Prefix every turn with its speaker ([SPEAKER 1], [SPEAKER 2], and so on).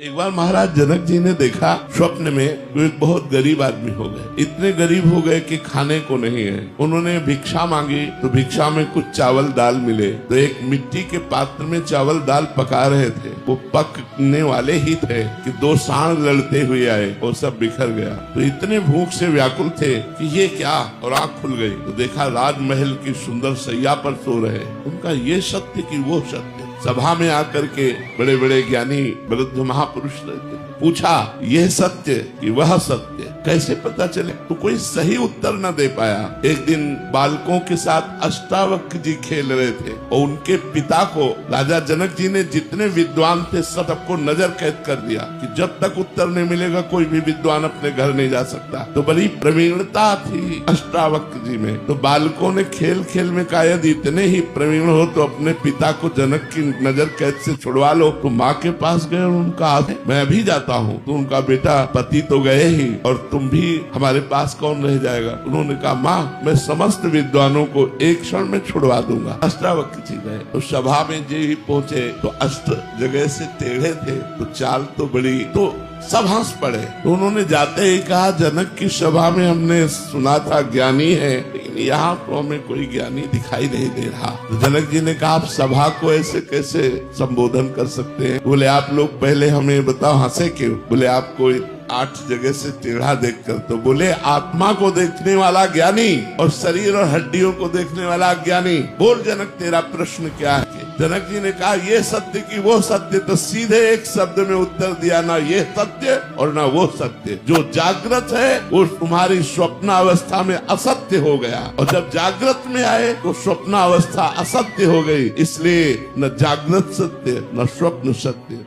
[SPEAKER 1] एक बार महाराज जनक जी ने देखा स्वप्न में वो एक बहुत गरीब आदमी हो गए। इतने गरीब हो गए कि खाने को नहीं है। उन्होंने भिक्षा मांगी तो भिक्षा में कुछ चावल दाल मिले। तो एक मिट्टी के पात्र में चावल दाल पका रहे थे, वो पकने वाले ही थे कि दो सांड लड़ते हुए आए और सब बिखर गया। तो इतने भूख से व्याकुल थे कि ये क्या, और आँख खुल गई तो देखा राजमहल की सुंदर सैया पर सो रहे। उनका ये सत्य कि वो सत्य। सभा में आकर के बड़े बड़े ज्ञानी वृद्ध महापुरुष रहते, पूछा यह सत्य कि वह सत्य, कैसे पता चले? तो कोई सही उत्तर न दे पाया। एक दिन बालकों के साथ अष्टावक्र जी खेल रहे थे और उनके पिता को राजा जनक जी ने जितने विद्वान थे सबको नजर कैद कर दिया कि जब तक उत्तर नहीं मिलेगा कोई भी विद्वान अपने घर नहीं जा सकता। तो बड़ी प्रवीणता थी अष्टावक्र जी में। तो बालकों ने खेल खेल में कहा यदि इतने ही प्रवीण हो तो अपने पिता को जनक की नजर कैद से छुड़वा लो। तो माँ के पास गए और उनका मैं अभी जाता हूँ। तो उनका बेटा पति तो गए ही और तुम भी, हमारे पास कौन रह जाएगा? उन्होंने कहा माँ मैं समस्त विद्वानों को एक क्षण में छुड़वा दूंगा। अष्टावक्र जी गए तो सभा में जो ही पहुँचे तो अष्ट जगह से टेढ़े थे तो चाल तो बड़ी, तो सब हंस पड़े। तो उन्होंने जाते ही कहा जनक की सभा में हमने सुना था ज्ञानी है, लेकिन यहाँ तो हमें कोई ज्ञानी दिखाई नहीं दे रहा। तो जनक जी ने कहा आप सभा को ऐसे कैसे संबोधन कर सकते हैं? बोले आप लोग पहले हमें बताओ हंसे क्यों? बोले आपको 8 जगह से टेढ़ा देखकर। तो बोले आत्मा को देखने वाला ज्ञानी और शरीर और हड्डियों को देखने वाला ज्ञानी। बोल जनक तेरा प्रश्न क्या है? जनक जी ने कहा ये सत्य कि वो सत्य। तो सीधे एक शब्द में उत्तर दिया, ना ये सत्य और ना वो सत्य। जो जागृत है वो तुम्हारी स्वप्न अवस्था में असत्य हो गया, और जब जागृत में आए तो स्वप्न अवस्था असत्य हो गई। इसलिए न जागृत सत्य न स्वप्न सत्य।